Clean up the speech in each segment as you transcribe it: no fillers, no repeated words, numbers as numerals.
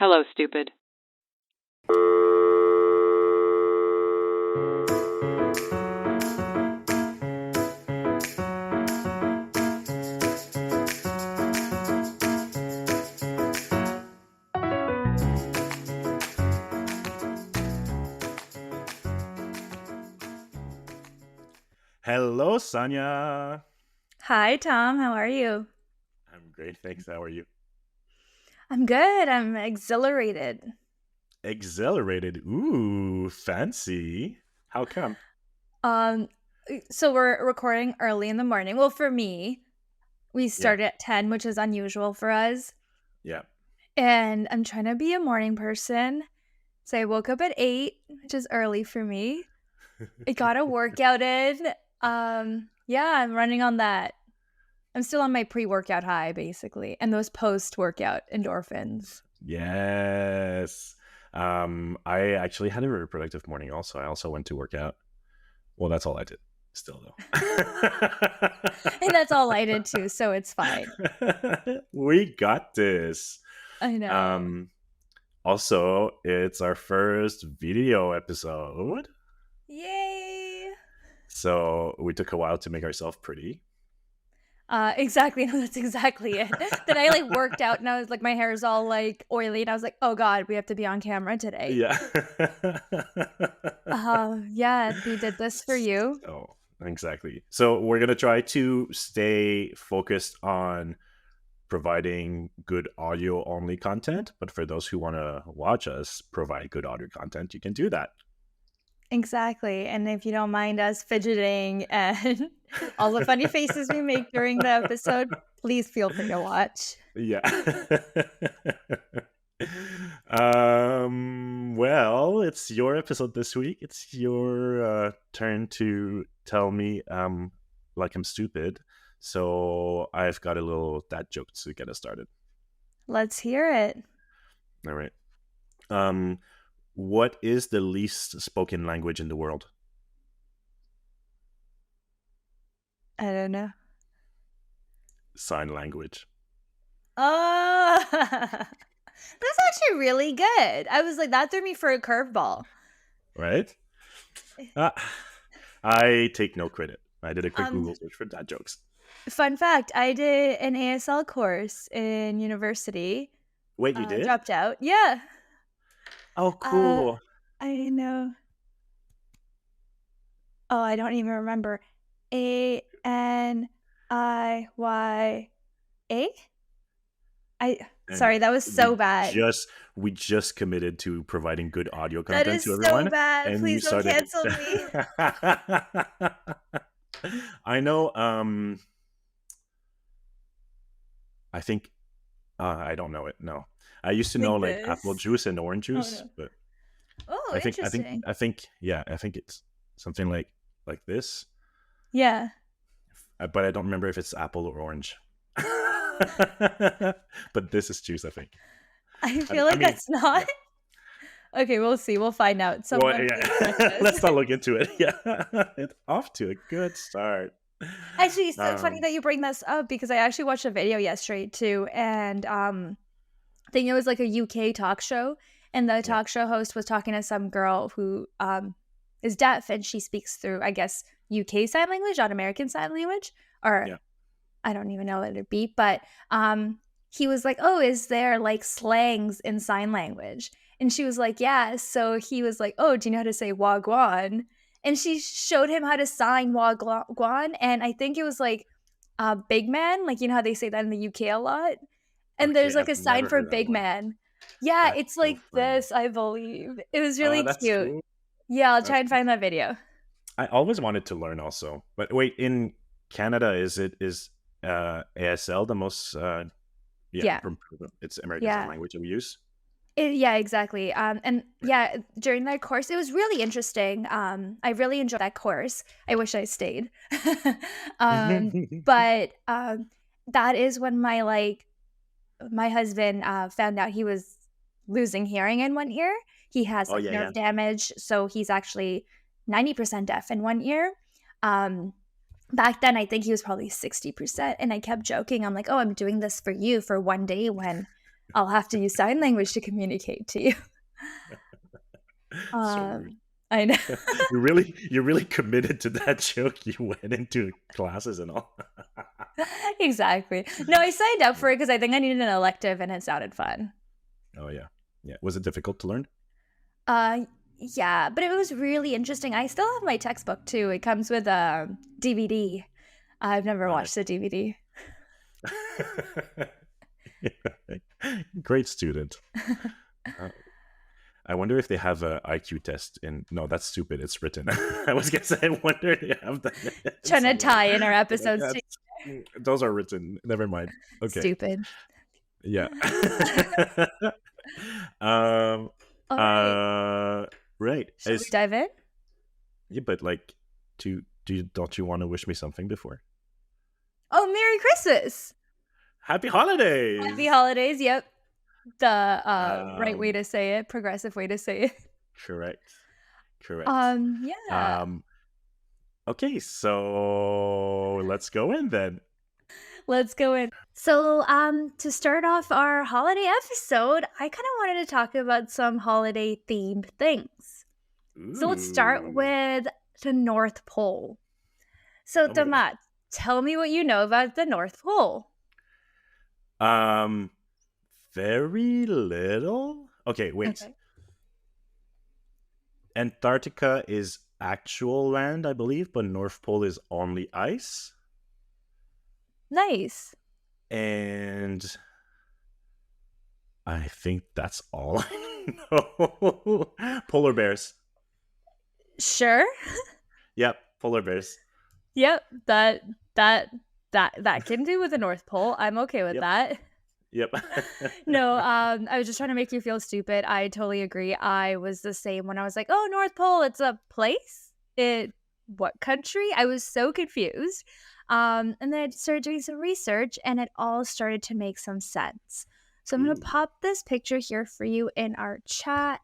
Hello, stupid. Hello, Saniya. Hi, Tom. How are you? I'm great, thanks. How are you? I'm good. I'm exhilarated. Exhilarated. Ooh, fancy. How come? Um, so we're recording early in the morning. Well, for me, we Yeah, started at 10, which is unusual for us. yeah. And I'm trying to be a morning person. So I woke up at 8, which is early for me. I got a workout in. Yeah, I'm running on that. I'm still on my pre-workout high, basically, and those post-workout endorphins. Yes. I actually had a very productive morning also. I also went to work out. Well, that's all I did. Still And that's all I did too, so it's fine. though. We got this. I know. Um, Also, it's our first video episode. Yay! So we took a while to make ourselves pretty. Exactly. No, that's exactly it. Then I like worked out and I was like, my hair is all like oily, and I was like, oh God, we have to be on camera today. Yeah. Yeah, we did this for you. Oh, exactly. So we're gonna try to stay focused on providing good audio only content, but for those who want to watch us provide good audio content, you can do that. Exactly. And if you don't mind us fidgeting and all the funny faces we make during the episode, please feel free to watch. Yeah. Well, it's your episode this week. It's your turn to tell me like I'm stupid. So I've got a little dad joke to get us started. Let's hear it. All right. Um what is the least spoken language in the world? I don't know. Sign language. Oh, that's actually really good. I was like, that threw me for a curveball. Right? Uh, I take no credit. I did a quick Um, Google search for dad jokes. Fun fact, I did an ASL course in university. Wait, you did? Dropped out. Yeah. Oh, Uh, cool. I know. Oh, I don't even remember. ANIYA? And Sorry, that was so we bad. just we just committed to providing good audio That content is to so everyone, bad. and you Please don't started. cancel me. I know. I think I don't know it. No, I used to know Like like apple this. juice and orange Oh juice, no. but Oh, I think I think interesting. I think yeah, I think it's something like this, Yeah. but I don't remember if it's apple or orange. But this is juice, I think. I I, feel I like mean, that's not. yeah. Okay, we'll see. We'll find out. Well, Someone please correct yeah. us. Let's not look into it. Yeah, it's off to a good start. Actually, it's so funny Um, that you bring this up because I actually watched a video yesterday too, and I think it was like a UK talk show, and the yeah, talk show host was talking to some girl who is deaf, and she speaks through, I guess, UK sign language, not American sign language, or yeah. I don't even know what it'd be, but he was like, "Oh, is there like slangs in sign language?" And she was like, "Yeah." So he was like, "Oh, do you know how to say wagwan?" And she showed him how to sign wagwan, and I think it was like big man, like you know how they say that in the UK a lot. And Okay, there's like I've a sign never for heard that big one. man. Yeah, That's it's so like funny. this, I believe. It was really That's cute. cool. Yeah, I'll try That's and find that video. I always wanted to learn also. But wait, in Canada, is ASL the most? Yeah, Yeah. it's American Sign Yeah. Language that we use. Yeah, exactly. And Right. yeah, during that course, it was really interesting. I really enjoyed that course. I wish I stayed. um, but that is when my husband found out he was losing hearing in one ear. He has Oh like yeah, yeah. nerve damage, so he's actually 90% deaf in one ear. Um, Back then, I think he was probably 60%. And I kept joking. I'm like, oh, I'm doing this for you for one day when I'll have to use sign language to communicate to you. So rude. I know. You really committed to that joke. You went into classes and all. Exactly. No, I signed up for it because I think I needed an elective and it sounded fun. Oh yeah, yeah. Was it difficult to learn? Uh, yeah, but it was really interesting. I still have my textbook too. It comes with a DVD. I've never Nice. watched the DVD. Great student. Uh, I wonder if they have a IQ test in. No, that's stupid. It's written. I was gonna say. I wonder if they have that in Trying to some way. tie in our But episodes to those are written. Never mind. Okay. stupid. Yeah. um. All right. Right. Shall we dive in? Yeah, but like, don't you want to wish me something before? Oh, Merry Christmas! Happy holidays. Happy holidays. Yep. The right way Um. to say it, progressive way to say it. Correct. Correct. Yeah. Okay, so let's go in then. Let's go in. So, to start off our holiday episode, I kind of wanted to talk about some holiday themed things. So let's start Ooh. with the North Pole. So, Oh my god. Damat, tell me what you know about the North Pole. Um, very little. Okay, wait. Okay. Antarctica is actual land, I believe, but North Pole is only ice. Nice. And I think that's all I know. Polar bears. Sure. Yep, polar bears. Yep. That can do with the North Pole. I'm okay with Yep. that. Yep. No, I was just trying to make you feel stupid. I totally agree. I was the same when I was like, "Oh, North Pole, it's a place? What country?" I was so confused. And then I started doing some research and it all started to make some sense. So I'm going to Ooh. pop this picture here for you in our chat.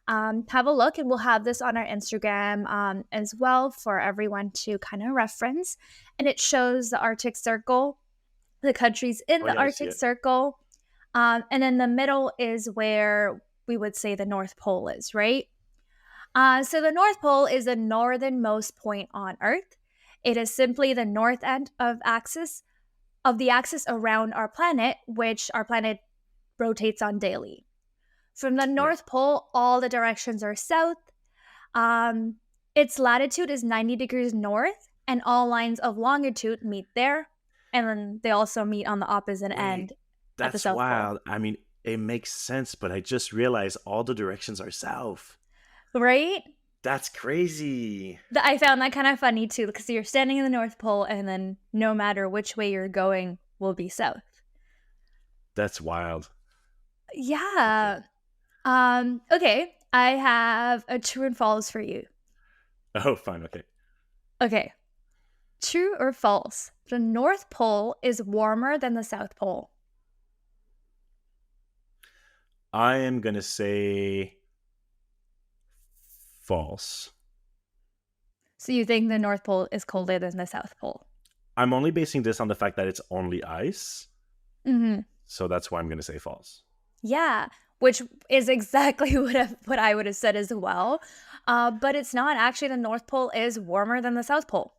Have a look, and we'll have this on our Instagram as well for everyone to kind of reference. And it shows the Arctic Circle, the countries in Oh the yeah, I see Arctic it. Circle. And then the middle is where we would say the North Pole is, right? So the North Pole is the northernmost point on Earth. It is simply the north end of the axis around our planet, which our planet rotates on daily. From the Yeah. North Pole, all the directions are south. Um, its latitude is 90 degrees north, and all lines of longitude meet there. And then they also meet on the opposite end Wait, at the that's South Pole. wild. I mean, it makes sense, but I just realized all the directions are south. Right? That's crazy. I found that kind of funny too, because you're standing in the North Pole, and then no matter which way you're going will be south. That's wild. Yeah. Okay. I have a true and false for you. Oh, fine. Okay. Okay. True or false? The North Pole is warmer than the South Pole. I am going to say false. So you think the North Pole is colder than the South Pole? I'm only basing this on the fact that it's only ice. Mm-hmm. So that's why I'm going to say false. Yeah, which is exactly what I would have said as well. But it's not. Actually, the North Pole is warmer than the South Pole.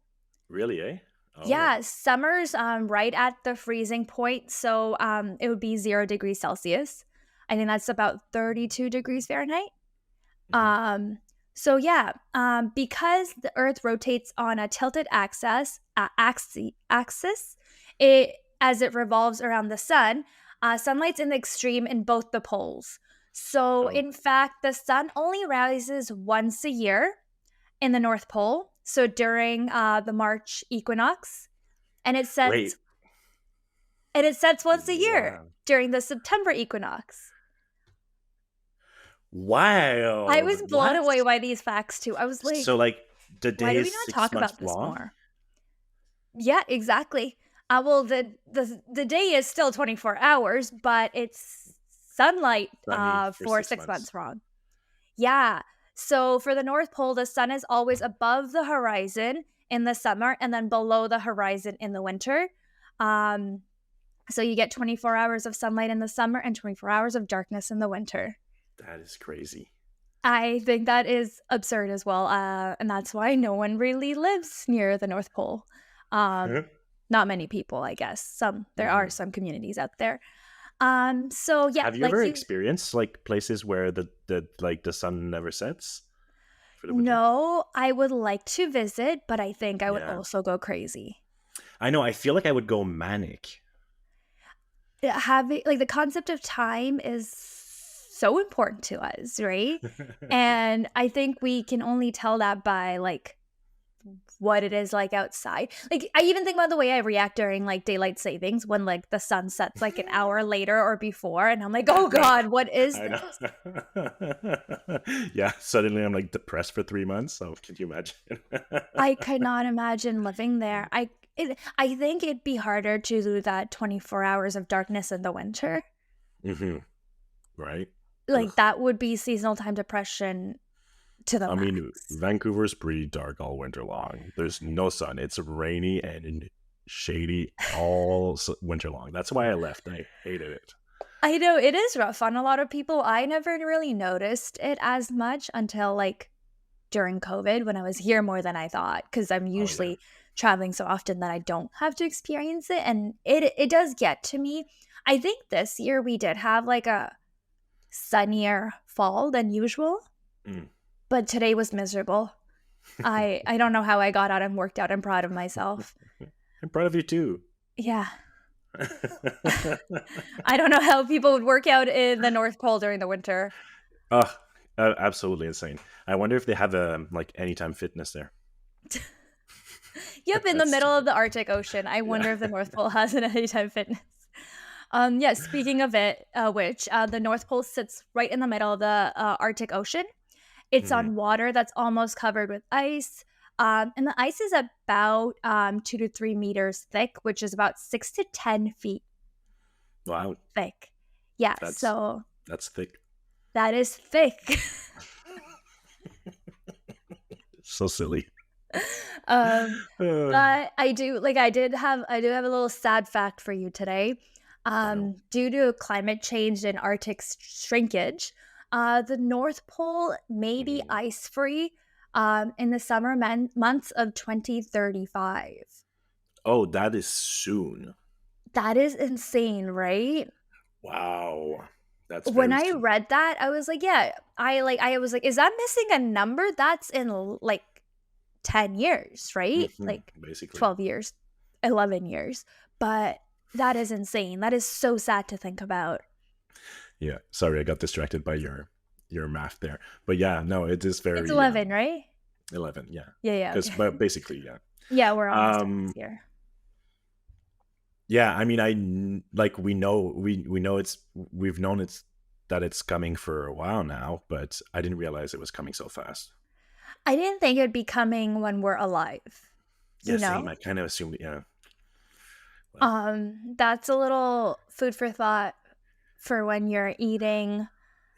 Really, eh? Oh. Yeah, summer's right at the freezing point. So it would be 0 degrees Celsius. I think that's about 32 degrees Fahrenheit. Mhm. So yeah, because the Earth rotates on a tilted axis, it as it revolves around the sun, sunlight's in the extreme in both the poles. So Oh. in fact, the sun only rises once a year in the North Pole. So during the March equinox, and it Wait. sets once a year Wow. during the September equinox. I Wild. was blown What? away by these facts too. I was like, So, like, the why day do we is not 6 talk months about this long? more? Yeah, exactly. Well, the day is still 24 hours, but it's sunlight Sunny for for 6 6 months. months wrong. Yeah. So for the North Pole, the sun is always above the horizon in the summer and then below the horizon in the winter. Um, So you get 24 hours of sunlight in the summer and 24 hours of darkness in the winter. That is crazy. I think that is absurd as well. And that's why no one really lives near the North Pole. Huh? Not many people, I guess. There are Mhm. some communities out there. So yeah, Have you like ever you experienced like places where the sun never sets for the winter? No, I would like to visit, but I think I would Yeah. also go crazy. I know. I feel like I would go manic. Having like the concept of time is so important to us, right? And I think we can only tell that by like what it is like outside. Like I even think about the way I react during like daylight savings when like the sun sets like an hour later or before and I'm like, "Oh Right. god, what is I this?" know. Yeah. Suddenly I'm like depressed for 3 months. So can you imagine? I could not imagine living there. I think it'd be harder to do that 24 hours of darkness in the winter. Hmm. Right. Like, Ugh. that would be seasonal time depression to the I mean, max. Vancouver's pretty dark all winter long. There's no sun. It's rainy and shady all winter long. That's why I left. I hated it. I know, it is rough on a lot of people. I never really noticed it as much until, like, during COVID when I was here more than I thought, because 'cause I'm Oh yeah. usually traveling so often that I don't have to experience it, and it does get to me. I think this year we did have, like, a sunnier fall than usual, Mm. but today was miserable. I don't know how I got out and worked out. I'm proud of myself. I'm proud of you too. Yeah. I don't know how people would work out in the North Pole during the winter. Oh, absolutely insane. I wonder if they have like anytime fitness there. Yep, in the That's middle of the Arctic Ocean. I yeah. wonder if the North Pole has an anytime fitness. Yeah, speaking of it, the North Pole sits right in the middle of the Arctic Ocean. It's Mhm. on water that's almost covered with ice. And the ice is about 2 to 3 meters thick, which is about 6 to 10 feet Wow, thick. Yeah, that's so that's thick. that is thick. So silly. um, Uh, but I do have a little sad fact for you today. oh no. Due to climate change and Arctic shrinkage, the North Pole may be Mhm. ice free in the summer months of 2035. Oh, that is soon. That is insane, right? Wow, that's When very I soon. read that, I was like, yeah, I was like, is that missing a number? That's in like 10 years, right? Mhm. Like Basically, 12 years, 11 years. But that is insane. That is so sad to think about. yeah. Sorry, I got distracted by your math there. But yeah, no, it is It's very 11, right? 11. Yeah, Yeah, yeah, because okay. but basically, yeah. Yeah, we're almost done this Um, year. yeah. I mean, like we know we've known it's that it's coming for a while now, but I didn't realize it was coming so fast. I didn't think it'd be coming when we're alive, Yeah, you same. know? I kind of assumed. Yeah. Well, That's a little food for thought for when you're eating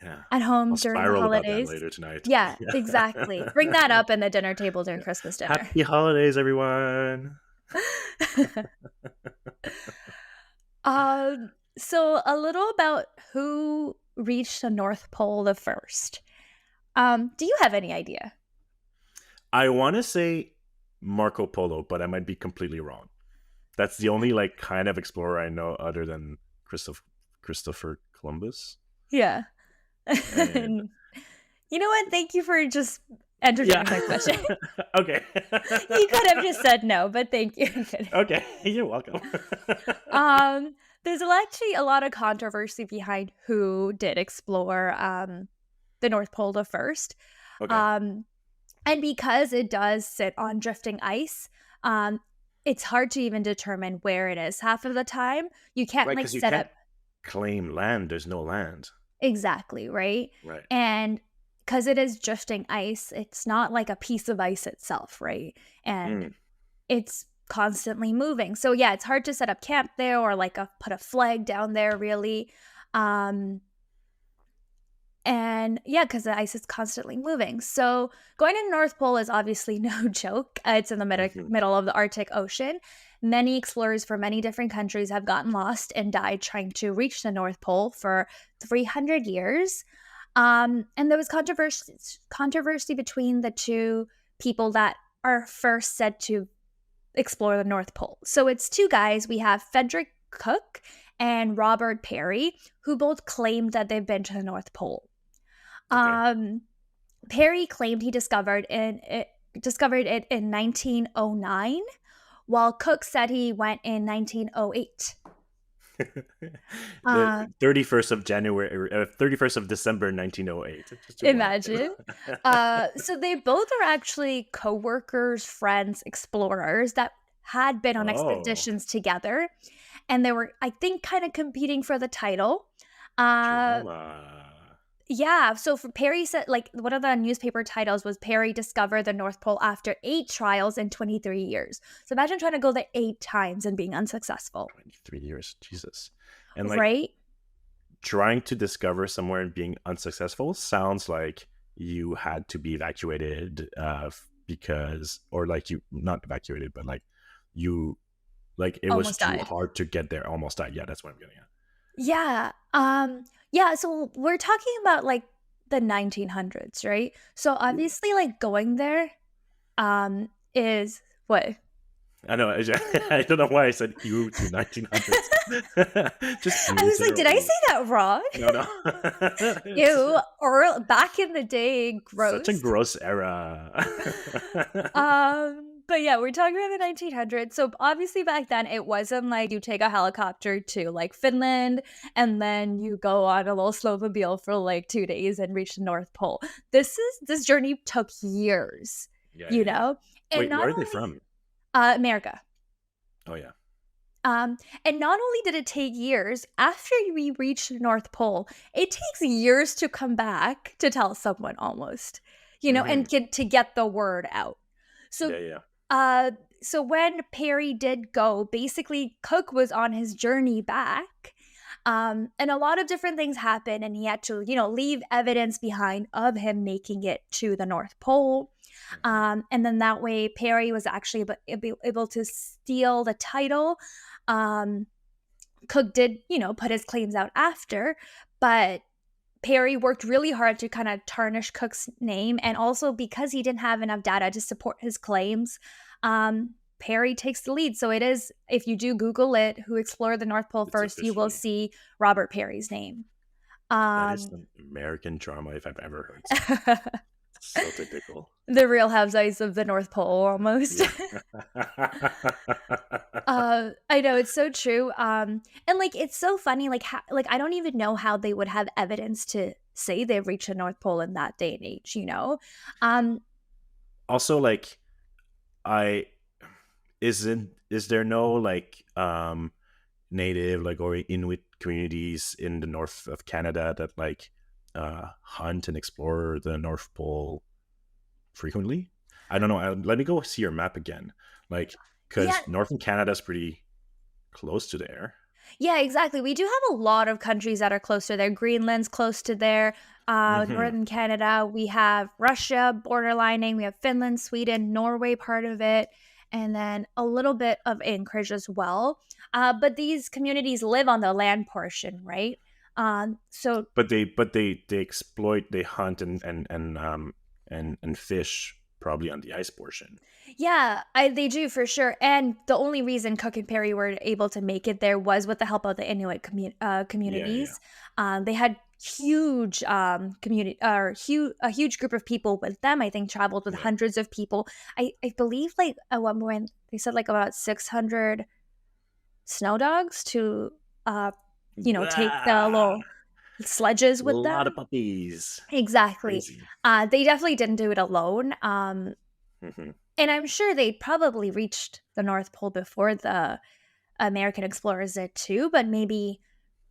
yeah. at I'll home during the spiral about that holidays. later tonight. Yeah, Yeah. exactly. Bring that up in the dinner table during Yeah. Christmas dinner. Happy holidays, everyone. So a little about who reached the North Pole the first. Do you have any idea? I want to say Marco Polo, but I might be completely wrong. That's the only like kind of explorer I know other than Christopher Columbus. Yeah. And And you know what? Thank you for just yeah. entertaining my question. Okay. You could have just said no, but thank you. I'm kidding. Okay. You're welcome. Um, there's actually a lot of controversy behind who did explore the North Pole the first. Okay. Um, and because it does sit on drifting ice, um, it's hard to even determine where it is half of the time. You can't Right, like because you set can't up claim land. There's no land. exactly, right? Right. And because it is drifting ice, it's not like a piece of ice itself, right? And Mm. it's constantly moving. So yeah, it's hard to set up camp there or like put a flag down there really. Um and yeah, because the ice is constantly moving. So going to the North Pole is obviously no joke. It's in the Hmm. middle of the Arctic Ocean. many explorers from many different countries have gotten lost and died trying to reach the North Pole for 300 years. And there was controversy between the two people that are first said to explore the North Pole. So it's two guys. We have Frederick Cook and Robert Peary, who both claimed that they've been to the North Pole. Okay. Peary claimed he discovered it in 1909, while Cook said he went in 1908. The Uh, 31st of January, 31st of December, 1908. Just to mark Imagine. it. So they both are actually co-workers, friends, explorers that had been on Oh, expeditions together, and they were, I think, kind of competing for the title. Uh, drama. yeah. So for Perry said, like, one of the newspaper titles was Perry discovered the North Pole after 8 trials in 23 years. So imagine trying to go there 8 times and being unsuccessful, 23 years. Jesus. And like right? trying to discover somewhere and being unsuccessful sounds like you had to be evacuated because, or like you, not evacuated, but like you, like it was Almost too died. hard to get there. Almost died. Yeah, that's what I'm getting at. Yeah. Yeah, so we're talking about like the 1900s, right? So obviously like going there is what? I know. I don't know why I said you to 1900s. Just I was like, did I literally. say that wrong? No, no. It's Ew, or back in the day, such a gross. gross era. But yeah, we're talking about the 1900s. So obviously back then it wasn't like you take a helicopter to like Finland and then you go on a little snowmobile for like 2 days and reach the North Pole. This journey took years, Yeah, you yeah, yeah. know? And Wait, not where are they only from? America. Oh, yeah. And not only did it take years, after we reach the North Pole, it takes years to come back to tell someone almost, Hmm. and get the word out. So Yeah, yeah. Uh, so when Perry did go, basically Cook was on his journey back. And a lot of different things happened, and he had to, leave evidence behind of him making it to the North Pole. Hmm. And then that way, Perry was actually able to steal the title. Um, Cook did, put his claims out after, but Perry worked really hard to kind of tarnish Cook's name, and also because he didn't have enough data to support his claims, Perry takes the lead. So it is, if you do Google it, who explored the North Pole It's first, you will officially. see Robert Perry's name. That is Um, some American drama if I've ever heard some. So typical. the Real Housewives of the North Pole, almost. Yeah. I know it's so true. And like it's so funny. Like I don't even know how they would have evidence to say they've reached the North Pole in that day and age. Um, Also, like, I is there no like native like or Inuit communities in the north of Canada that like hunt and explore the North Pole frequently? I don't know. Let me go see your map again. Like, yeah, because northern Canada is pretty close to there. yeah, exactly. We do have a lot of countries that are close to there. Greenland's close to there. Hmm. Northern Canada, we have Russia borderlining. We have Finland, Sweden, Norway, part of it, and then a little bit of Anchorage as well. But these communities live on the land portion, right? So But they exploit, they hunt and fish probably on the ice portion. yeah, they do for sure. And the only reason Cook and Perry were able to make it there was with the help of the Inuit Yeah, yeah, communities. They had huge community or a huge group of people with them. I think traveled with yeah, hundreds of people. I believe like at one point they said like about 600 snow dogs to take the yeah. little sledges A with lot of them. puppies. Exactly. Crazy. They definitely didn't do it alone. Hmm. And I'm sure they probably reached the North Pole before the American explorers did too, but maybe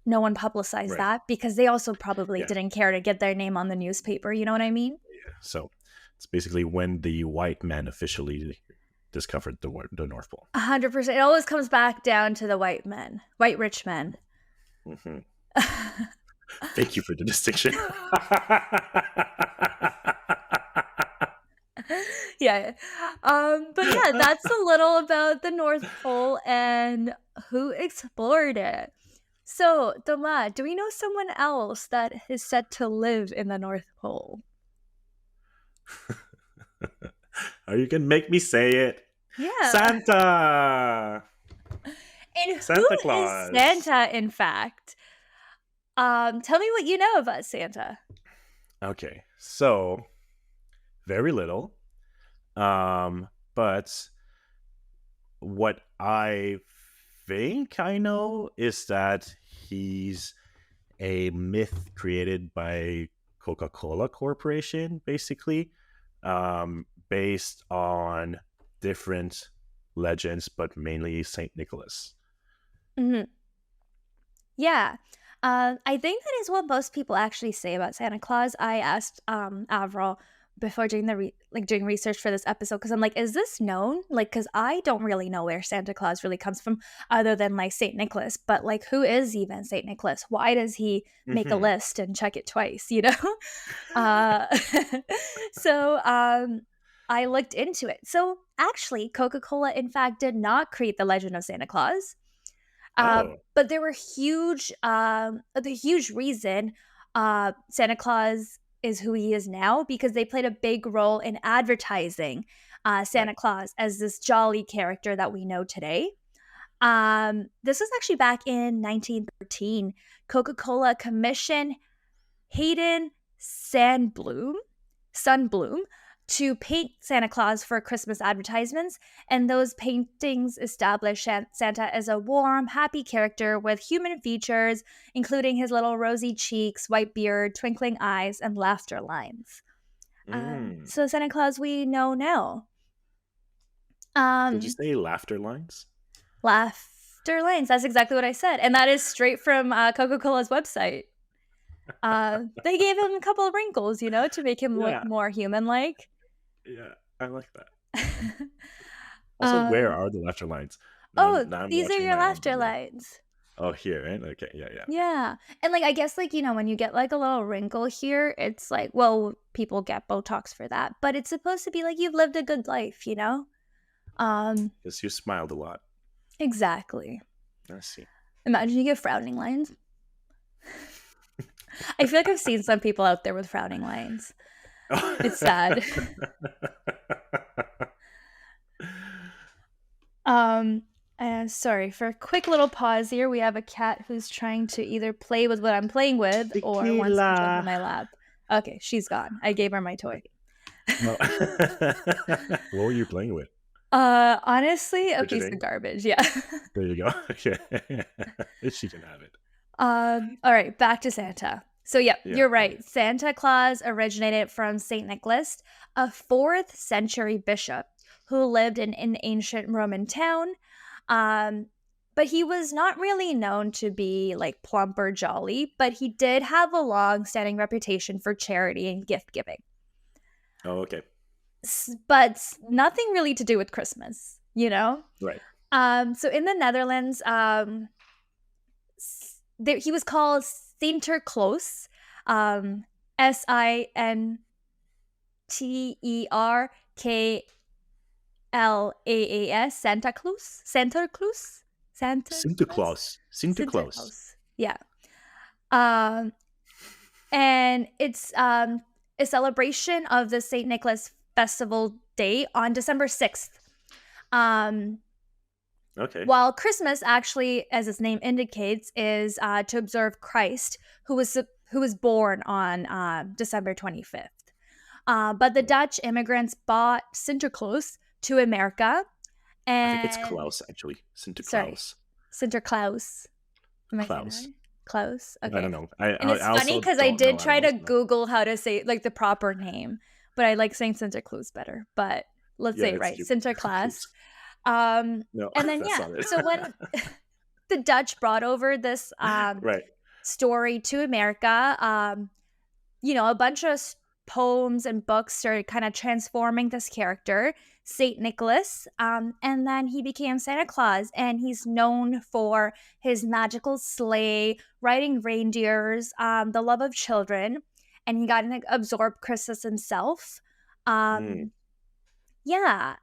no one publicized Right. that because they also probably Yeah. didn't care to get their name on the newspaper. You know what I mean? So it's basically when the white man officially discovered the North Pole. 100%. It always comes back down to the white men, white rich men. Hmm. Thank you for the distinction. Yeah. But yeah, that's a little about the North Pole and who explored it. So, Doma, do we know someone else that is said to live in the North Pole? Or you can make me say it. Yeah. Santa! And who Santa is Claus. Santa, in fact? Tell me what you know about Santa. Okay, so very little. But what I think I know is that he's a myth created by Coca Cola Corporation, basically, based on different legends, but mainly Saint Nicholas. Mhm. Yeah. I think that is what most people actually say about Santa Claus. I asked Avril before doing doing research for this episode because I'm like, is this known? Like, because I don't really know where Santa Claus really comes from, other than like Saint Nicholas. But like, who is even Saint Nicholas? Why does he make a Hmm. list and check it twice? You know. uh, so I looked into it. So actually, Coca Cola, in fact, did not create the legend of Santa Claus. Oh, But there were the huge reason Santa Claus is who he is now because they played a big role in advertising right. Santa Claus as this jolly character that we know today. This was actually back in 1913. Coca Cola commissioned Hayden Sunbloom to paint Santa Claus for Christmas advertisements, and those paintings establish Santa as a warm, happy character with human features, including his little rosy cheeks, white beard, twinkling eyes, and laughter lines. Mm. So Santa Claus we know now. Did you Um, say laughter lines? Laughter lines. That's exactly what I said, and that is straight from Coca Cola's website. They gave him a couple of wrinkles, to make him look Yeah, more human-like. yeah, I like that. Also, where um, are the laughter lines? oh, Now I'm these are watching your my own laughter video. lines. Oh, here, right? Okay, yeah, yeah, yeah. Yeah. And like I guess like, when you get like a little wrinkle here, it's like, well, people get Botox for that, but it's supposed to be like you've lived a good life? Um, Because you smiled a lot. exactly. I see. Imagine you get frowning lines. I feel like I've seen some people out there with frowning lines. It's sad. Um, sorry, for a quick little pause here, we have a cat who's trying to either play with what I'm playing with or wants to jump in Tequila. my lap. Okay, she's gone. I gave her my toy. Oh. What were you playing with? Honestly, a piece of Fidgeting. garbage. Yeah. There you go. Okay. She can have it. All right, back to Santa. So, yeah, Yeah. you're Yeah. right. Santa Claus originated from St. Nicholas, a 4th century bishop who lived in an ancient Roman town. Um, but he was not really known to be like plump or jolly, but he did have a long standing reputation for charity and gift giving. Oh, okay. But nothing really to do with Christmas? Right. So in the Netherlands, he was called Sinterklaas, Sinterklaas, Santa Claus, Santa Claus, Santa Claus, Sinterklaas. Santa Sinterklaas. Claus. Yeah. Um, and it's a celebration of the Saint Nicholas Festival Day on December 6th. Um, Okay. While Christmas actually, as its name indicates, is to observe Christ, who was born on December 25th. But the Dutch immigrants brought Sinterklaas to America, I think it's and Klaus, actually. sorry, Sinterklaas. Sinterklaas. Am I saying that Klaus. right? Klaus. I Okay. don't know. I, And I it's I funny also because I don't know did how try to else. No. Google how to say like the proper name, but I like saying Sinterklaas better. But let's Yeah, say it it's right, stupid. Sinterklaas. Klaus. Um, No, and then that's yeah, not it. so when the Dutch brought over this Right. story to America, a bunch of poems and books started kind of transforming this character, Saint Nicholas, and then he became Santa Claus, and he's known for his magical sleigh, riding reindeers, the love of children, and he got to absorb Christmas himself. Mm. Um, Yeah.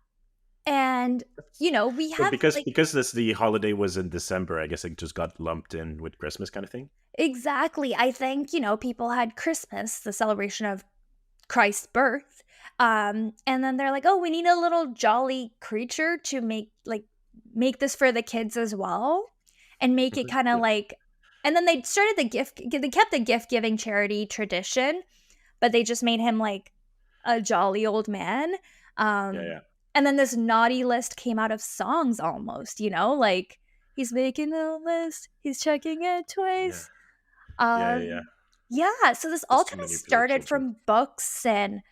And, we So have because this the holiday was in December, I guess it just got lumped in with Christmas kind of thing. exactly. I think, people had Christmas, the celebration of Christ's birth. And then they're like, oh, we need a little jolly creature to make this for the kids as well. And make it kind of Yeah, like, and then they kept the gift giving charity tradition, but they just made him like a jolly old man. yeah, Um, yeah, and then this naughty list came out of songs almost, like he's making a list, he's checking it yeah, twice. yeah, yeah, yeah. Yeah, so this all Just to kind of manipulate started children. from books and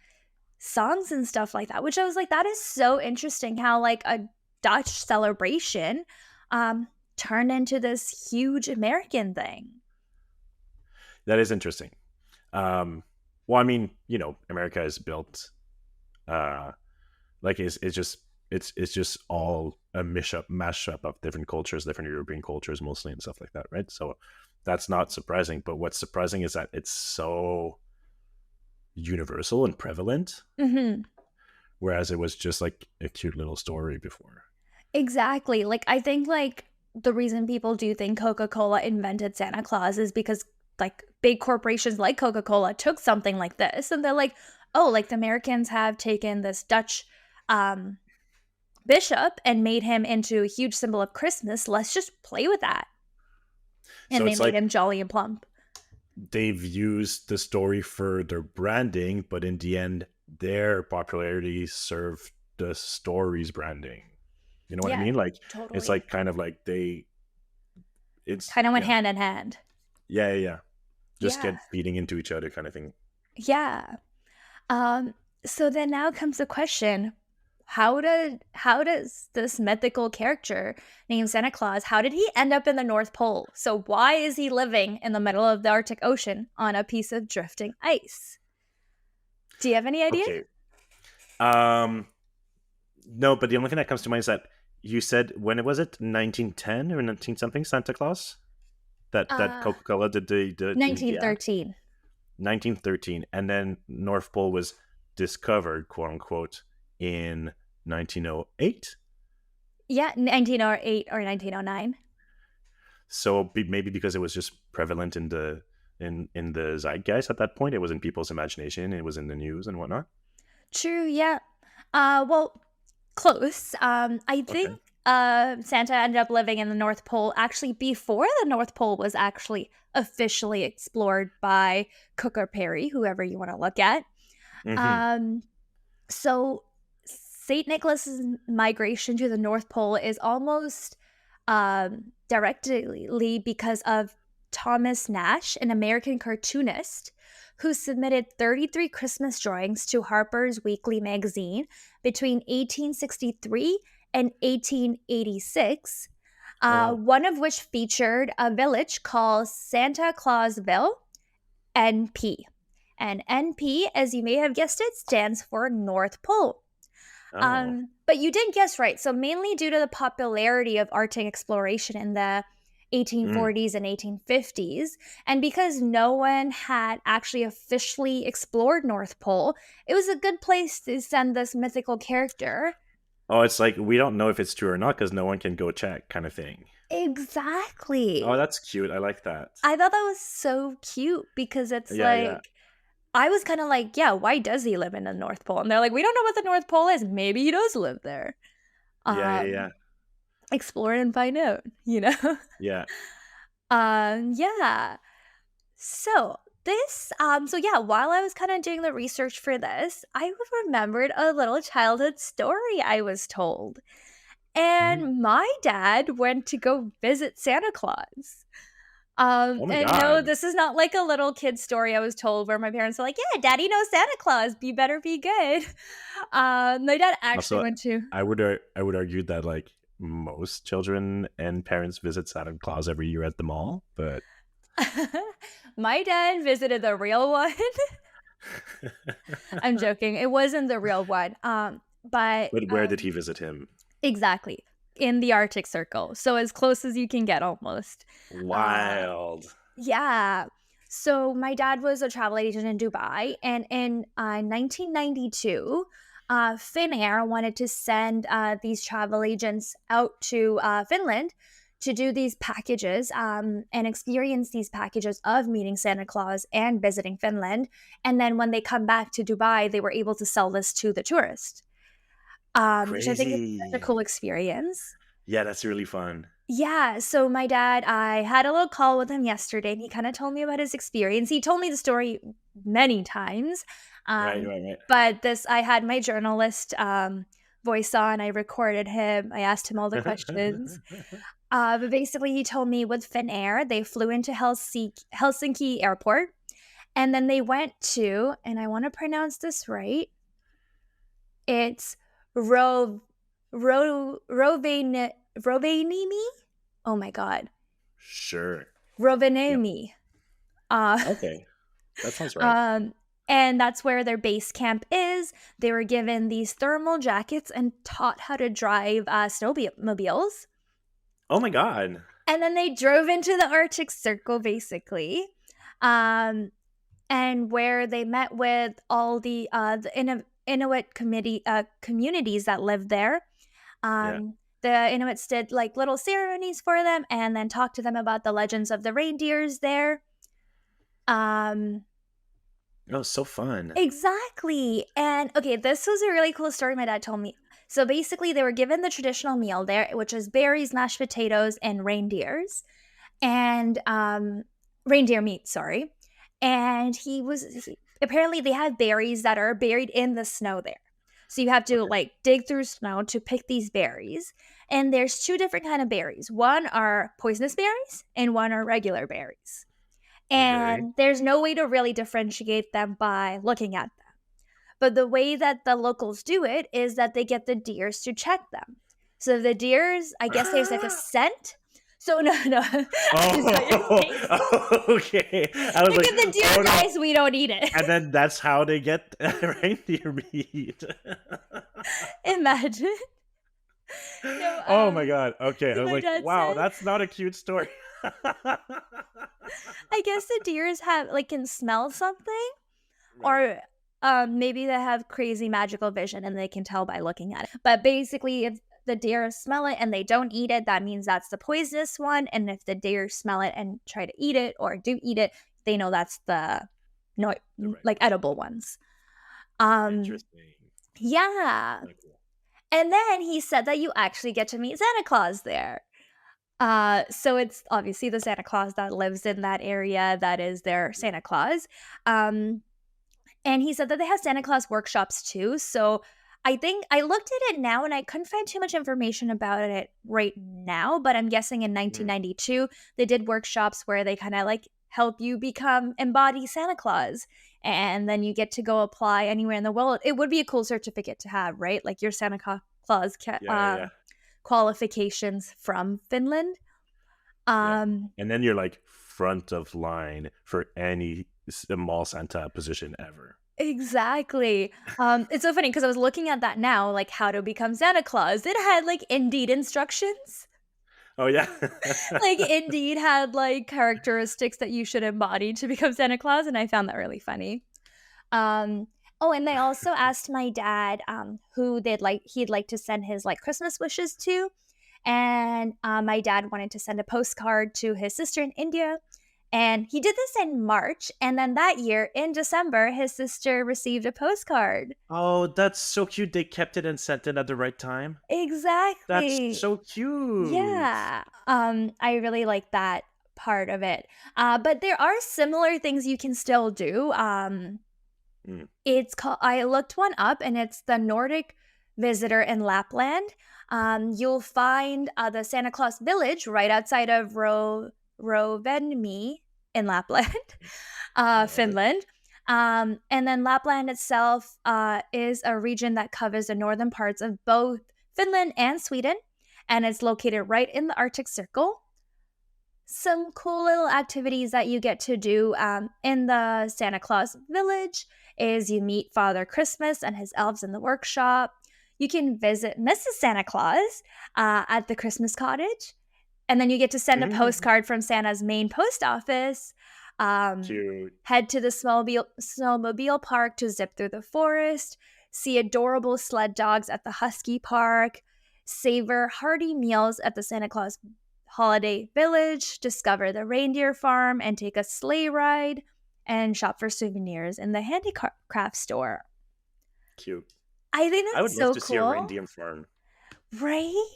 songs and stuff like that, which I was like, that is so interesting how like a Dutch celebration um turned into this huge American thing. That is interesting. Well, I mean, America is built uh like it's just it's just all a mashup of different cultures, different European cultures mostly and stuff like that, right? So that's not surprising. But what's surprising is that it's so universal and prevalent, Mhm. whereas it was just like a cute little story before. Exactly. Like I think like the reason people do think Coca-Cola invented Santa Claus is because like big corporations like Coca-Cola took something like this and they're like, "Oh, like the Americans have taken this Dutch um bishop and made him into a huge symbol of Christmas. Let's just play with that." And So they it's made like him jolly and plump. they've used the story for their branding, but in the end, their popularity served the story's branding. You know what I Yeah, mean? Like it's totally. like kind of like it's Kind of went yeah, hand in hand. yeah, yeah, yeah. Just Yeah. get feeding into each other kind of thing. Yeah. Um, so then now comes the question, how does this mythical character named Santa Claus, how did he end up in the North Pole? So why is he living in the middle of the Arctic Ocean on a piece of drifting ice? Do you have any idea? Okay. Um, no, but the only thing that comes to mind is that you said when it was it 1910 or 19 something Santa Claus that Uh Coca Cola did the ad 1913. 1913, and then North Pole was discovered, quote unquote, in 1908. Yeah, 1908 or 1909. So maybe because it was just prevalent in the zeitgeist at that point, it was in people's imagination, it was in the news and whatnot. True, yeah. Well, close. I think Okay. Santa ended up living in the North Pole actually before the North Pole was actually officially explored by Cook or Perry, whoever you want to look at. Hmm. Um, so St. Nicholas's migration to the North Pole is almost directly because of Thomas Nash, an American cartoonist who submitted 33 Christmas drawings to Harper's Weekly magazine between 1863 and 1886, Oh wow. one of which featured a village called Santa Clausville, NP. And NP, as you may have guessed it, stands for North Pole. Oh. But you did guess right. So mainly due to the popularity of Arctic exploration in the Mm. 1840s and 1850s, and because no one had actually officially explored North Pole, it was a good place to send this mythical character. Oh, it's like we don't know if it's true or not because no one can go check, kind of thing. Oh, Exactly. that's cute. I like that. I thought that was so cute because it's Yeah, yeah, like I was kind of like, yeah, why does he live in the North Pole? And they're like, we don't know what the North Pole is. Maybe he does live there. yeah, yeah, yeah, Um, explore and find out. yeah. Yeah. So while I was kind of doing the research for this, I remembered a little childhood story I was told. Hmm. And my dad went to go visit Santa Claus. Oh my And no, god. this is not like a little kid story I was told where my parents are like, "Yeah, Daddy knows Santa Claus. You better be good." My dad actually Also, went to. I would argue that like most children and parents visit Santa Claus every year at the mall, but My dad visited the real one. I'm joking. It wasn't the real one. But but where did he visit him? exactly in the Arctic Circle, so as close as you can get, almost. Uh, Wild. yeah. So my dad was a travel agent in Dubai, and in 1992, Finnair wanted to send these travel agents out to Finland to do these packages and experience these packages of meeting Santa Claus and visiting Finland. And then when they come back to Dubai, they were able to sell this to the tourist, which I think is such a Crazy. cool experience. Yeah, that's really fun. Yeah, so my dad, I had a little call with him yesterday, and he kinda told me about his experience. He told me the story many times, Right, um, right, right. but this I had my journalist, voice on, I recorded him, I asked him all the questions. But basically, he told me with Finnair, they flew into Helsinki Airport, and then they went to, and I wanna pronounce this right, it's Ro Rovaniemi? Oh my god. Sure. Yep. Rovaniemi. Uh, Okay. That sounds right. um, and that's where their base camp is. They were given these thermal jackets and taught how to drive snowmobiles. Oh my god. And then they drove into the Arctic Circle, basically, um, and where they met with all the Inuit communities that lived there. Yeah. The Inuits did like little ceremonies for them and then talked to them about the legends of the reindeers there. Um, Oh, so fun. exactly. And okay, this was a really cool story my dad told me. So basically, they were given the traditional meal there, which is berries, mashed potatoes, and reindeer meat. Sorry, and apparently they have berries that are buried in the snow there. So you have to Okay. like dig through snow to pick these berries. And there's two different kind of berries. One are poisonous berries, and one are regular berries. Okay. And there's no way to really differentiate them by looking at them. But the way that the locals do it is that they get the deers to check them. So the deers, I guess there's like a scent. So no, no, I saw your face. Oh, okay. I was Like like, if the deer oh no. dies, we don't eat it. And then that's how they get reindeer meat. Imagine. No, Oh my god. Okay. I so was my like, dad wow, said, that's not a cute story. I guess the deers have like can smell something, Right. or maybe they have crazy magical vision and they can tell by looking at it. But basically, if the deer smell it and they don't eat it, that means that's the poisonous one. And if the deer smell it and try to eat it or do eat it, they know that's the no The right like one. edible ones. Um, Interesting. yeah. Kinda cool. And then he said that you actually get to meet Santa Claus there. So it's obviously the Santa Claus that lives in that area that is their Yeah. Santa Claus. Um, And he said that they have Santa Claus workshops too. So I think I looked at it now and I couldn't find too much information about it right now, but I'm guessing in Mm, 1992 they did workshops where they kind of like help you become embody Santa Claus, and then you get to go apply anywhere in the world. It would be a cool certificate to have, right? Like your Claus yeah, yeah, yeah. qualifications from Finland. Yeah. Um And then you're like front of line for any mall Santa position ever. Exactly. It's so funny because I was looking at that now, like how to become Santa Claus. It had like Indeed instructions. Oh yeah. Like Indeed had like characteristics that you should embody to become Santa Claus, and I found that really funny. Um, oh, and they also asked my dad, who he'd like to send his like Christmas wishes to, and my dad wanted to send a postcard to his sister in India. And he did this in March. And then that year in December, his sister received a postcard. Oh, that's so cute. They kept it and sent it at the right time. That's Exactly. so cute. Yeah. I really like that part of it. But there are similar things you can still do. Mm. It's called, I looked one up and it's the Nordic Visitor in Lapland. You'll find the Santa Claus Village right outside of Rovaniemi in Lapland, Love it. Finland. And then Lapland itself is a region that covers the northern parts of both Finland and Sweden, and it's located right in the Arctic Circle. Some cool little activities that you get to do in the Santa Claus Village is you meet Father Christmas and his elves in the workshop. You can visit Mrs. Santa Claus at the Christmas cottage, and then you get to send a postcard from Santa's main post office. Um, Cute. Head to the snowmobile park to zip through the forest, see adorable sled dogs at the Husky Park, savor hearty meals at the Santa Claus Holiday Village, discover the reindeer farm, and take a sleigh ride, and shop for souvenirs in the handicraft store. Cute. I think I would that's love so to see a cool, reindeer farm. right?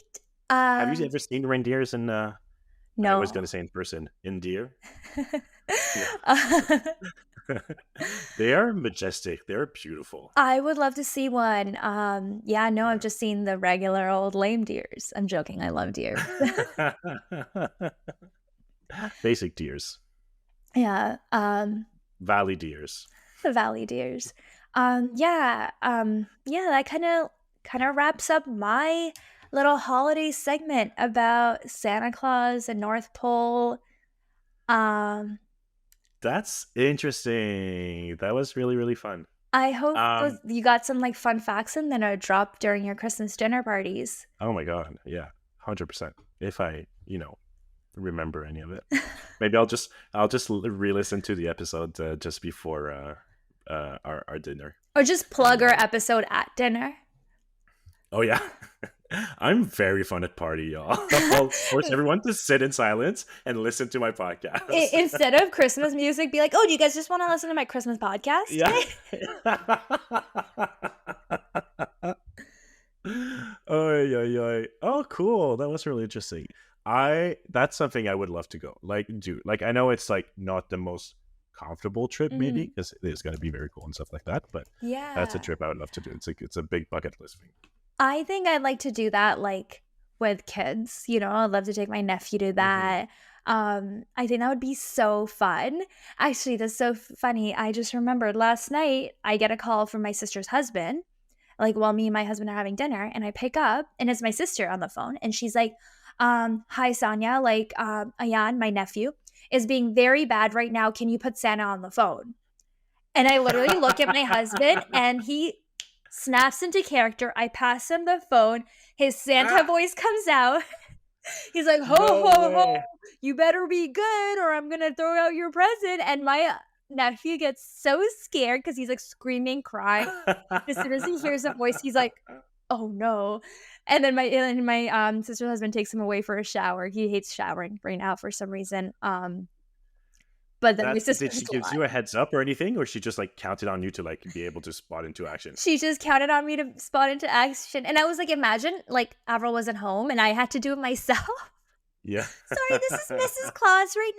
Have you ever seen reindeers in? I was No. going to say in person. In deer. Yeah. Uh, They are majestic. They're beautiful. I would love to see one. Yeah, no, I've Yeah. just seen the regular old lame deers. I'm joking. I love deer. Basic deers. Yeah. Valley deers. The valley deers. Yeah, that kind of wraps up my little holiday segment about Santa Claus and North Pole. Um, That's interesting. That was really, really fun. I hope Um, you got some like fun facts and then a drop during your Christmas dinner parties. oh my god, yeah, 100%. If I, remember any of it, maybe I'll just re-listen to the episode just before our dinner. Or just And plug our episode at dinner. oh yeah, I'm very fun at party, y'all. I'll force everyone to sit in silence and listen to my podcast. Instead of Christmas music, be like, oh, do you guys just want to listen to my Christmas podcast? Yeah. Oh, cool. That was really interesting. That's something I would love to go. Like, do like I know it's like not the most comfortable trip, maybe, Mhm. because it's gonna be very cool and stuff like that. But that's a Yeah. trip I would love to do. It's a big bucket list thing. I think I'd like to do that like with kids. I'd love to take my nephew to Hmm. that. I think that would be so fun. Actually, that's so funny. I just remembered last night I get a call from my sister's husband, like while me and my husband are having dinner, and I pick up and it's my sister on the phone, and she's like, hi Sanya, like Ayan, my nephew, is being very bad right now. Can you put Santa on the phone? And I literally look at my husband and he snaps into character. I pass him the phone. His Santa Ah, voice comes out. He's like, ho, no ho, ho, way. you better be good or I'm going to throw out your present. And my nephew gets so scared because he's like screaming, crying. As soon as he hears that voice, he's like, oh no. And then my sister's husband takes him away for a shower. He hates showering right now for some reason. But then my sister Did she give you a heads up or anything, or she just like counted on you to like be able to spot into action? she just counted on me to spot into action. And I was like, imagine like Avril wasn't home and I had to do it myself. Yeah. Sorry, this is Mrs. Claus right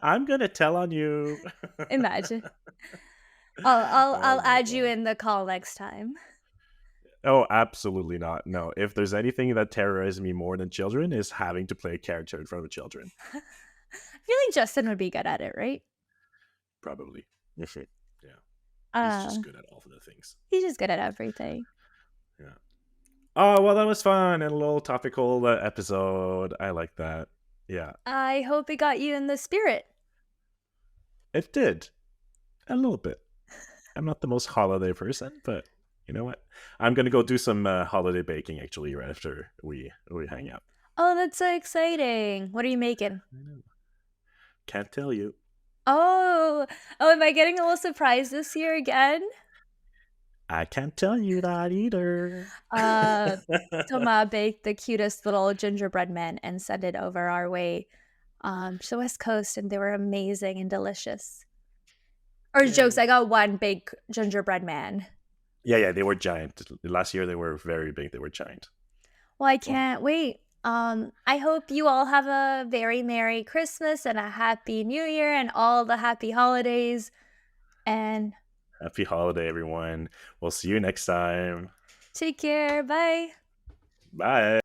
I'm gonna tell on you. now. Imagine. I'll Oh my add you god. in the call next time. Oh, absolutely not. No. If there's anything that terrorizes me more than children is having to play a character in front of children. I feel like Justin would be good at it, right? Probably. Mhm. Yeah. He's Uh, just good at all of the things. he's just good at everything. Yeah. Oh, well, that was fun and a little topical episode. I like that. Yeah. I hope it got you in the spirit. It did. A little bit. I'm not the most holiday person, but you know what? I'm gonna go do some holiday baking actually right after we hang out. Oh, that's so exciting. What are you making? I know. Can't tell you. Oh, am I getting a little surprise this year again? I can't tell you that either. Uh, Toma baked the cutest little gingerbread men and sent it over our way to the West Coast, and they were amazing and delicious. Or jokes, Yay. I got one big gingerbread man. Yeah, they were giant. Last year they were very big. They were giant. Well, I Well, can't wait. I hope you all have a very Merry Christmas and a Happy New Year and all the happy holidays. And happy holiday, everyone. We'll see you next time. take care. Bye. Bye.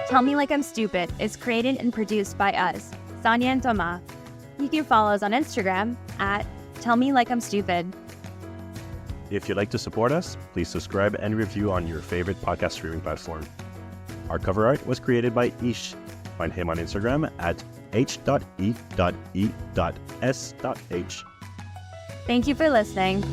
Tell Me Like I'm Stupid is created and produced by us, Saniya and Toma. You can follow us on Instagram at Tell Me Like I'm Stupid. If you'd like to support us, please subscribe and review on your favorite podcast streaming platform. Our cover art was created by Ish. Find him on Instagram at h.e.e.s.h. Thank you for listening.